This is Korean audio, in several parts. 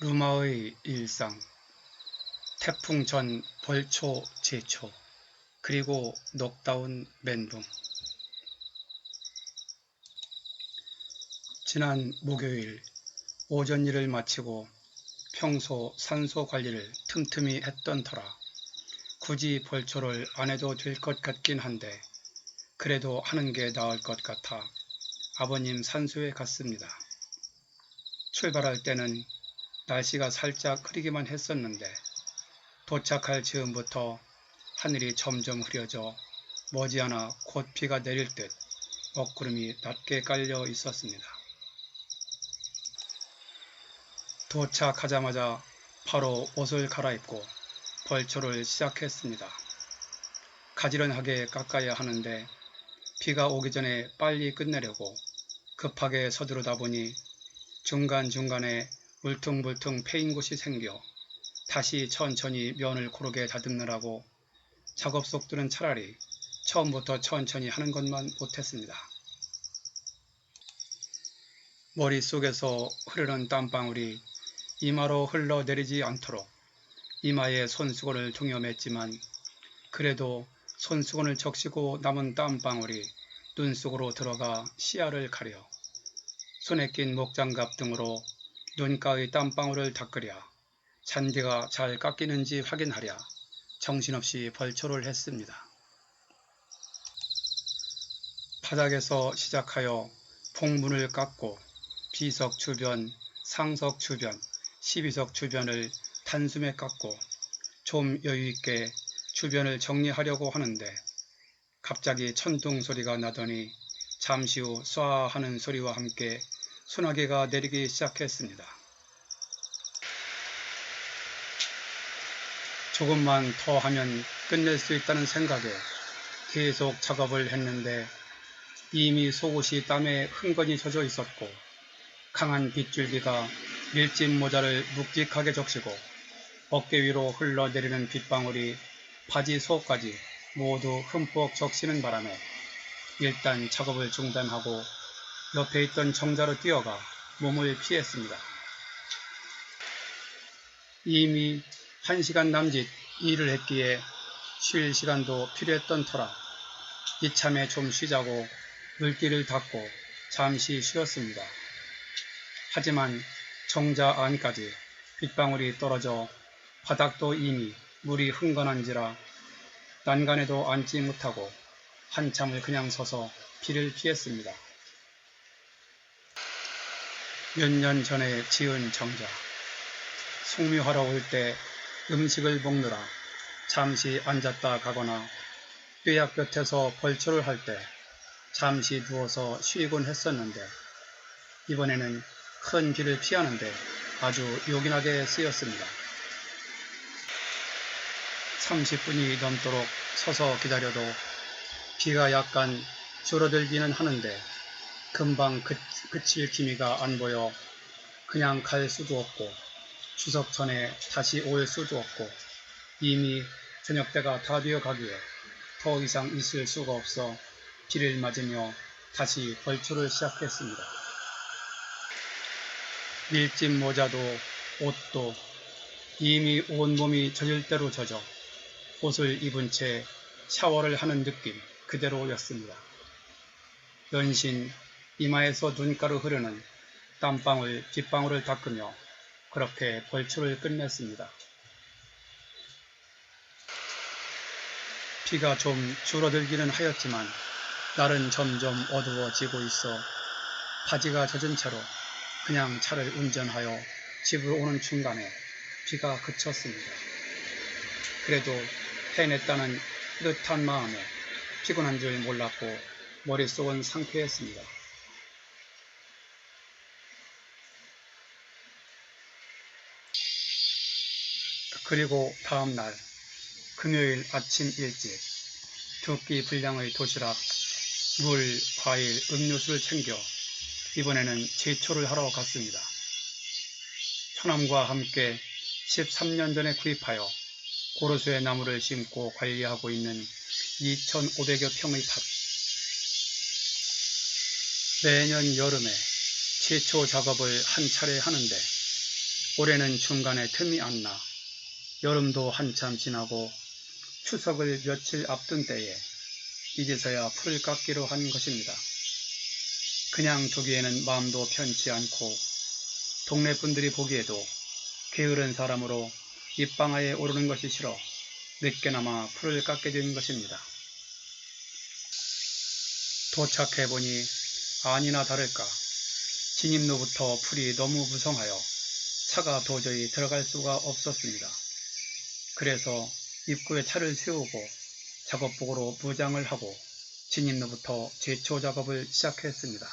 루마의 일상, 태풍 전 벌초 제초, 그리고 녹다운 멘붕. 지난 목요일 오전 일을 마치고 평소 산소 관리를 틈틈이 했던 터라 굳이 벌초를 안 해도 될 것 같긴 한데 그래도 하는 게 나을 것 같아 아버님 산소에 갔습니다. 출발할 때는 날씨가 살짝 흐리기만 했었는데 도착할 즈음부터 하늘이 점점 흐려져 머지않아 곧 비가 내릴 듯 먹구름이 낮게 깔려 있었습니다. 도착하자마자 바로 옷을 갈아입고 벌초를 시작했습니다. 가지런하게 깎아야 하는데 비가 오기 전에 빨리 끝내려고 급하게 서두르다 보니 중간중간에 울퉁불퉁 패인 곳이 생겨 다시 천천히 면을 고르게 다듬느라고 작업 속도는 차라리 처음부터 천천히 하는 것만 못했습니다. 머릿속에서 흐르는 땀방울이 이마로 흘러내리지 않도록 이마에 손수건을 동여맸지만 그래도 손수건을 적시고 남은 땀방울이 눈 속으로 들어가 시야를 가려 손에 낀 목장갑 등으로 눈가의 땀방울을 닦으랴 잔디가 잘 깎이는지 확인하랴 정신없이 벌초를 했습니다. 바닥에서 시작하여 폭문을 깎고 비석 주변, 상석 주변, 12석 주변을 단숨에 깎고 좀 여유있게 주변을 정리하려고 하는데 갑자기 천둥 소리가 나더니 잠시 후 쏴 하는 소리와 함께 소나기가 내리기 시작했습니다. 조금만 더 하면 끝낼 수 있다는 생각에 계속 작업을 했는데 이미 속옷이 땀에 흥건히 젖어 있었고 강한 빗줄기가 밀짚 모자를 묵직하게 적시고 어깨 위로 흘러내리는 빗방울이 바지 속까지 모두 흠뻑 적시는 바람에 일단 작업을 중단하고 옆에 있던 정자로 뛰어가 몸을 피했습니다. 이미 1시간 남짓 일을 했기에 쉴 시간도 필요했던 터라 이참에 좀 쉬자고 물기를 닦고 잠시 쉬었습니다. 하지만 정자 안까지 빗방울이 떨어져 바닥도 이미 물이 흥건한지라 난간에도 앉지 못하고 한참을 그냥 서서 비를 피했습니다. 몇 년 전에 지은 정자. 송미하러 올 때 음식을 먹느라 잠시 앉았다 가거나 뼈약볕에서 벌초를 할 때 잠시 누워서 쉬곤 했었는데 이번에는 큰 비를 피하는데 아주 요긴하게 쓰였습니다. 30분이 넘도록 서서 기다려도 비가 약간 줄어들기는 하는데 금방 그칠 기미가 안 보여 그냥 갈 수도 없고 추석 전에 다시 올 수도 없고 이미 저녁때가 다 되어 가기에 더 이상 있을 수가 없어 비를 맞으며 다시 벌초를 시작했습니다. 밀짚 모자도 옷도 이미 온몸이 젖을 대로 젖어 옷을 입은 채 샤워를 하는 느낌 그대로였습니다. 연신 이마에서 눈가로 흐르는 땀방울, 빗방울을 닦으며 그렇게 벌초를 끝냈습니다. 비가 좀 줄어들기는 하였지만 날은 점점 어두워지고 있어 바지가 젖은 채로 그냥 차를 운전하여 집으로 오는 중간에 비가 그쳤습니다. 그래도 해냈다는 뿌듯한 마음에 피곤한 줄 몰랐고 머릿속은 상쾌했습니다. 그리고 다음날 금요일 아침 일찍 2끼 분량의 도시락, 물, 과일, 음료수를 챙겨 이번에는 제초를 하러 갔습니다. 처남과 함께 13년 전에 구입하여 고로쇠 나무를 심고 관리하고 있는 2,500여 평의 밭. 매년 여름에 제초 작업을 한 차례 하는데 올해는 중간에 틈이 안 나 여름도 한참 지나고 추석을 며칠 앞둔 때에 이제서야 풀을 깎기로 한 것입니다. 그냥 두기에는 마음도 편치 않고 동네 분들이 보기에도 게으른 사람으로 입방아에 오르는 것이 싫어 늦게나마 풀을 깎게 된 것입니다. 도착해보니 아니나 다를까 진입로부터 풀이 너무 무성하여 차가 도저히 들어갈 수가 없었습니다. 그래서 입구에 차를 세우고 작업복으로 무장을 하고 진입로부터 제초 작업을 시작했습니다.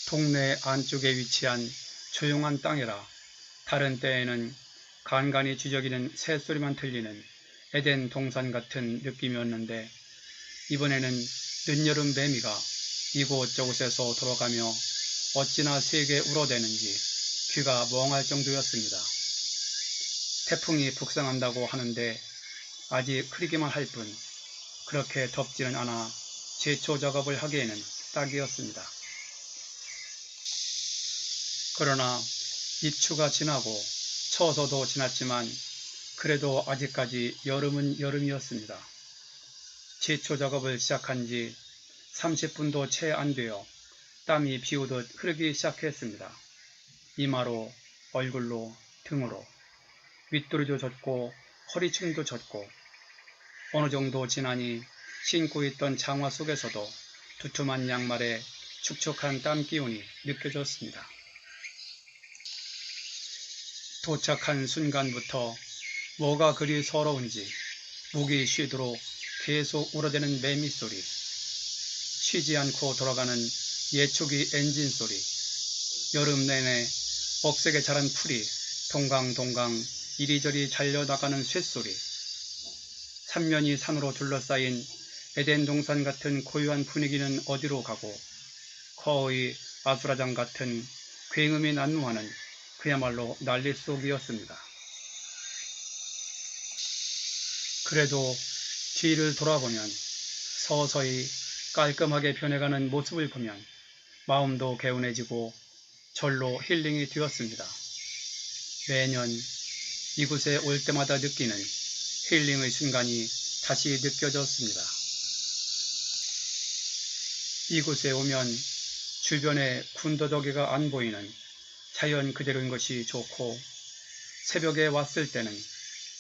동네 안쪽에 위치한 조용한 땅이라 다른 때에는 간간히 쥐저기는 새소리만 들리는 에덴 동산 같은 느낌이었는데 이번에는 늦여름 매미가 이곳저곳에서 돌아가며 어찌나 세게 울어대는지 귀가 멍할 정도였습니다. 태풍이 북상한다고 하는데 아직 흐리기만 할 뿐 그렇게 덥지는 않아 제초 작업을 하기에는 딱이었습니다. 그러나 입추가 지나고 처서도 지났지만 그래도 아직까지 여름은 여름이었습니다. 제초 작업을 시작한 지 30분도 채 안 되어 땀이 비오듯 흐르기 시작했습니다. 이마로, 얼굴로, 등으로 윗도리도 젖고 허리춤도 젖고 어느 정도 지나니 신고 있던 장화 속에서도 두툼한 양말에 축축한 땀 기운이 느껴졌습니다. 도착한 순간부터 뭐가 그리 서러운지 목이 쉬도록 계속 울어대는 매미 소리, 쉬지 않고 돌아가는 예초기 엔진 소리, 여름 내내 억세게 자란 풀이 동강동강 이리저리 잘려나가는 쇳소리, 삼면이 산으로 둘러싸인 에덴 동산 같은 고요한 분위기는 어디로 가고 거의 아수라장 같은 굉음이 난무하는 그야말로 난리 속이었습니다. 그래도 뒤를 돌아보면 서서히 깔끔하게 변해가는 모습을 보면 마음도 개운해지고 절로 힐링이 되었습니다. 매년 이곳에 올 때마다 느끼는 힐링의 순간이 다시 느껴졌습니다. 이곳에 오면 주변에 군더더기가 안 보이는 자연 그대로인 것이 좋고 새벽에 왔을 때는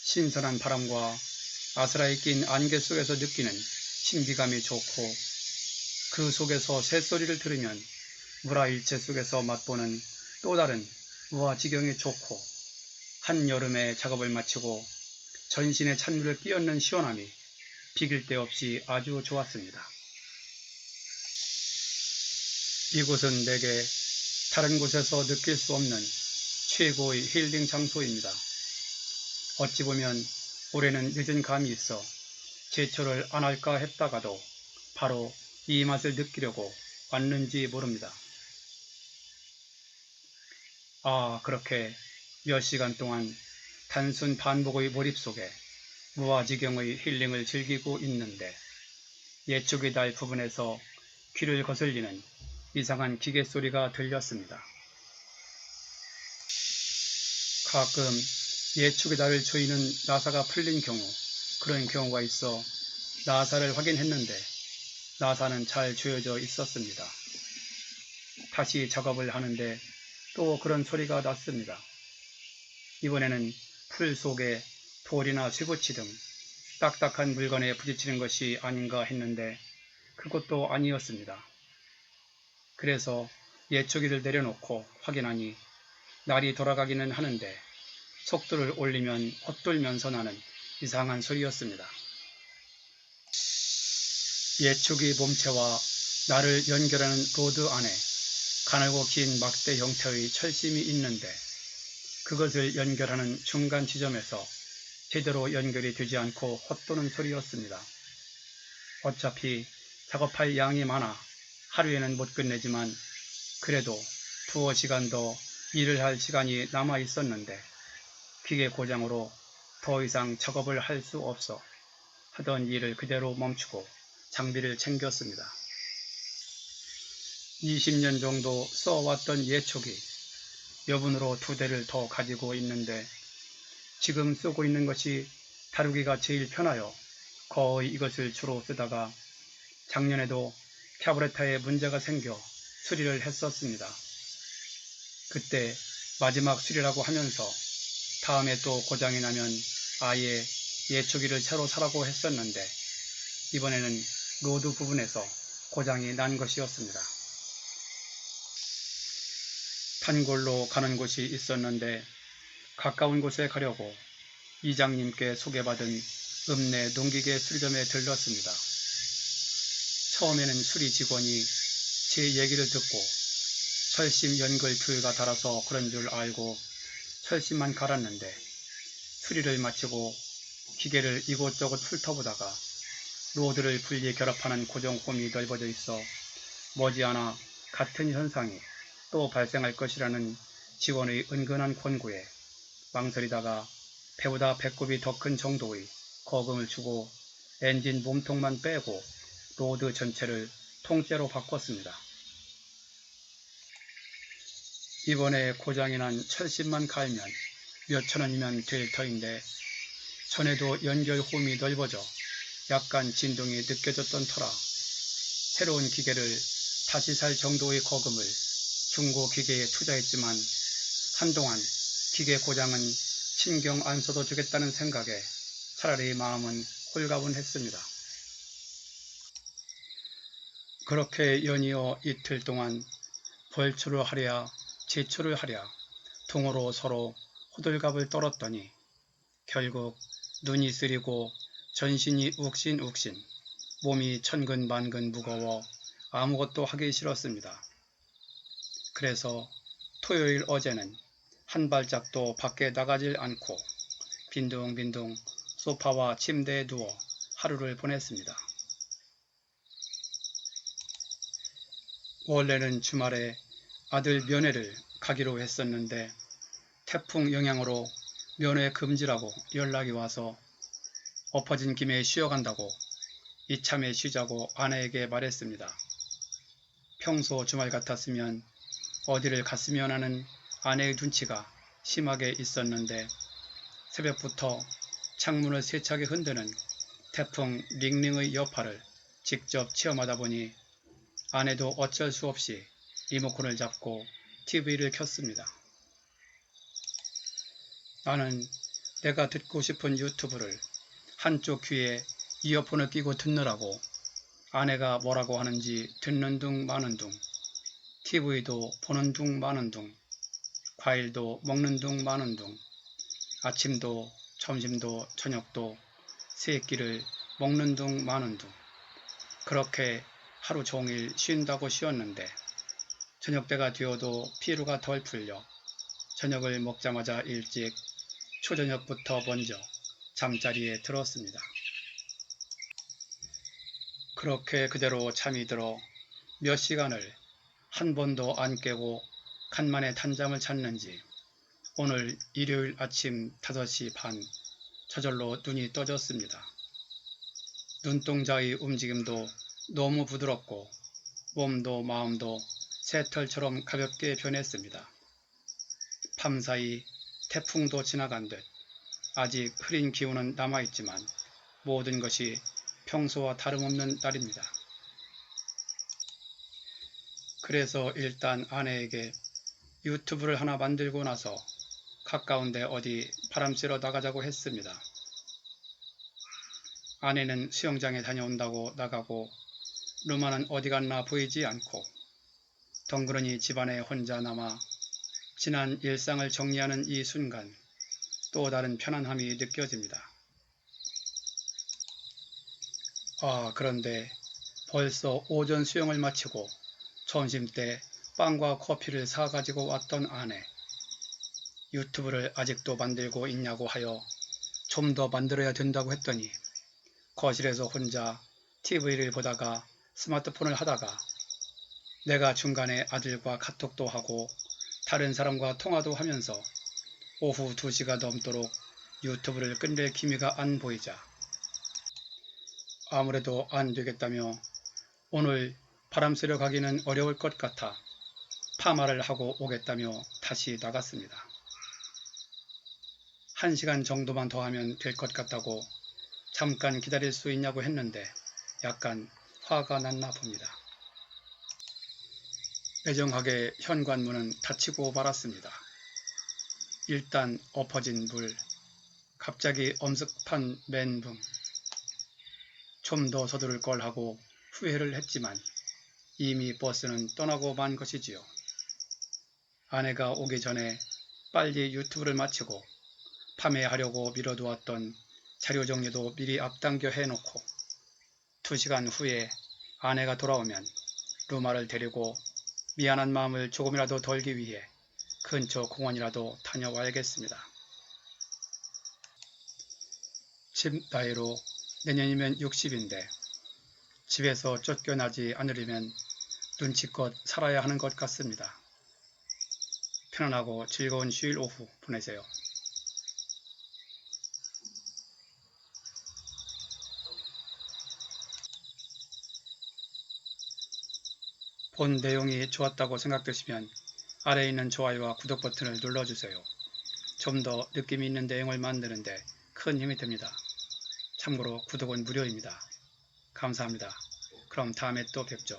신선한 바람과 아스라이 낀 안개 속에서 느끼는 신비감이 좋고 그 속에서 새소리를 들으면 무라일체 속에서 맛보는 또 다른 무아지경이 좋고 한여름에 작업을 마치고 전신에 찬물을 끼얹는 시원함이 비길 데 없이 아주 좋았습니다. 이곳은 내게 다른 곳에서 느낄 수 없는 최고의 힐링 장소입니다. 어찌 보면 올해는 늦은 감이 있어 제초를 안 할까 했다가도 바로 이 맛을 느끼려고 왔는지 모릅니다. 그렇게 몇 시간 동안 단순 반복의 몰입 속에 무아지경의 힐링을 즐기고 있는데 예초기 달 부분에서 귀를 거슬리는 이상한 기계 소리가 들렸습니다. 가끔 예초기 달을 조이는 나사가 풀린 경우 그런 경우가 있어 나사를 확인했는데 나사는 잘 조여져 있었습니다. 다시 작업을 하는데 또 그런 소리가 났습니다. 이번에는 풀 속에 돌이나 쇠붙이 등 딱딱한 물건에 부딪히는 것이 아닌가 했는데 그것도 아니었습니다. 그래서 예초기를 내려놓고 확인하니 날이 돌아가기는 하는데 속도를 올리면 헛돌면서 나는 이상한 소리였습니다. 예초기 몸체와 나를 연결하는 로드 안에 가늘고 긴 막대 형태의 철심이 있는데 그것을 연결하는 중간 지점에서 제대로 연결이 되지 않고 헛도는 소리였습니다. 어차피 작업할 양이 많아 하루에는 못 끝내지만 그래도 두어 시간 더 일을 할 시간이 남아 있었는데 기계 고장으로 더 이상 작업을 할 수 없어 하던 일을 그대로 멈추고 장비를 챙겼습니다. 20년 정도 써왔던 예초기, 여분으로 2대를 더 가지고 있는데 지금 쓰고 있는 것이 다루기가 제일 편하여 거의 이것을 주로 쓰다가 작년에도 캐브레타에 문제가 생겨 수리를 했었습니다. 그때 마지막 수리라고 하면서 다음에 또 고장이 나면 아예 예초기를 새로 사라고 했었는데 이번에는 로드 부분에서 고장이 난 것이었습니다. 단골로 가는 곳이 있었는데 가까운 곳에 가려고 이장님께 소개받은 읍내 농기계 수리점에 들렀습니다. 처음에는 수리 직원이 제 얘기를 듣고 철심 연결 뷰가 달아서 그런 줄 알고 철심만 갈았는데 수리를 마치고 기계를 이곳저곳 훑어보다가 로드를 분리 결합하는 고정홈이 넓어져 있어 머지않아 같은 현상이 또 발생할 것이라는 직원의 은근한 권고에 망설이다가 배보다 배꼽이 더 큰 정도의 거금을 주고 엔진 몸통만 빼고 로드 전체를 통째로 바꿨습니다. 이번에 고장이 난 철심만 갈면 몇천 원이면 될 터인데 전에도 연결 홈이 넓어져 약간 진동이 느껴졌던 터라 새로운 기계를 다시 살 정도의 거금을 중고 기계에 투자했지만 한동안 기계 고장은 신경 안 써도 되겠다는 생각에 차라리 마음은 홀가분했습니다. 그렇게 연이어 이틀 동안 벌초를 하랴 제초를 하랴 동으로 서로 호들갑을 떨었더니 결국 눈이 쓰리고 전신이 욱신욱신 몸이 천근만근 무거워 아무것도 하기 싫었습니다. 그래서 토요일 어제는 한 발짝도 밖에 나가질 않고 빈둥빈둥 소파와 침대에 누워 하루를 보냈습니다. 원래는 주말에 아들 면회를 가기로 했었는데 태풍 영향으로 면회 금지라고 연락이 와서 엎어진 김에 쉬어간다고 이참에 쉬자고 아내에게 말했습니다. 평소 주말 같았으면 어디를 갔으면 하는 아내의 눈치가 심하게 있었는데 새벽부터 창문을 세차게 흔드는 태풍 링링의 여파를 직접 체험하다 보니 아내도 어쩔 수 없이 리모컨을 잡고 TV를 켰습니다. 나는 내가 듣고 싶은 유튜브를 한쪽 귀에 이어폰을 끼고 듣느라고 아내가 뭐라고 하는지 듣는 둥 마는 둥, TV도 보는 둥 마는 둥, 과일도 먹는 둥 마는 둥, 아침도 점심도 저녁도 세 끼를 먹는 둥 마는 둥. 그렇게 하루 종일 쉰다고 쉬었는데 저녁때가 되어도 피로가 덜 풀려 저녁을 먹자마자 일찍 초저녁부터 먼저 잠자리에 들었습니다. 그렇게 그대로 잠이 들어 몇 시간을 한 번도 안 깨고 간만에 단잠을 잤는지 오늘 일요일 아침 5시 반 저절로 눈이 떠졌습니다. 눈동자의 움직임도 너무 부드럽고 몸도 마음도 새털처럼 가볍게 변했습니다. 밤사이 태풍도 지나간 듯 아직 흐린 기운은 남아있지만 모든 것이 평소와 다름없는 날입니다. 그래서 일단 아내에게 유튜브를 하나 만들고 나서 가까운데 어디 바람 쐬러 나가자고 했습니다. 아내는 수영장에 다녀온다고 나가고 루마는 어디 갔나 보이지 않고 덩그러니 집안에 혼자 남아 지난 일상을 정리하는 이 순간 또 다른 편안함이 느껴집니다. 그런데 벌써 오전 수영을 마치고 점심때 빵과 커피를 사가지고 왔던 아내. 유튜브를 아직도 만들고 있냐고 하여 좀 더 만들어야 된다고 했더니 거실에서 혼자 TV를 보다가 스마트폰을 하다가 내가 중간에 아들과 카톡도 하고 다른 사람과 통화도 하면서 오후 2시가 넘도록 유튜브를 끝낼 기미가 안 보이자 아무래도 안 되겠다며 오늘 바람 쐬러 가기는 어려울 것 같아 파마를 하고 오겠다며 다시 나갔습니다. 1시간 정도만 더 하면 될 것 같다고 잠깐 기다릴 수 있냐고 했는데 약간 화가 났나 봅니다. 매정하게 현관문은 닫히고 말았습니다. 일단 엎어진 물, 갑자기 엄습한 멘붕. 좀 더 서두를 걸 하고 후회를 했지만 이미 버스는 떠나고 만 것이지요. 아내가 오기 전에 빨리 유튜브를 마치고 밤에 하려고 미뤄두었던 자료 정리도 미리 앞당겨 해놓고 2시간 후에 아내가 돌아오면 루마를 데리고 미안한 마음을 조금이라도 덜기 위해 근처 공원이라도 다녀와야겠습니다. 집 나이로 내년이면 60인데 집에서 쫓겨나지 않으려면 눈치껏 살아야 하는 것 같습니다. 편안하고 즐거운 휴일 오후 보내세요. 본 내용이 좋았다고 생각되시면 아래에 있는 좋아요와 구독 버튼을 눌러주세요. 좀 더 느낌이 있는 내용을 만드는데 큰 힘이 됩니다. 참고로 구독은 무료입니다. 감사합니다. 그럼 다음에 또 뵙죠.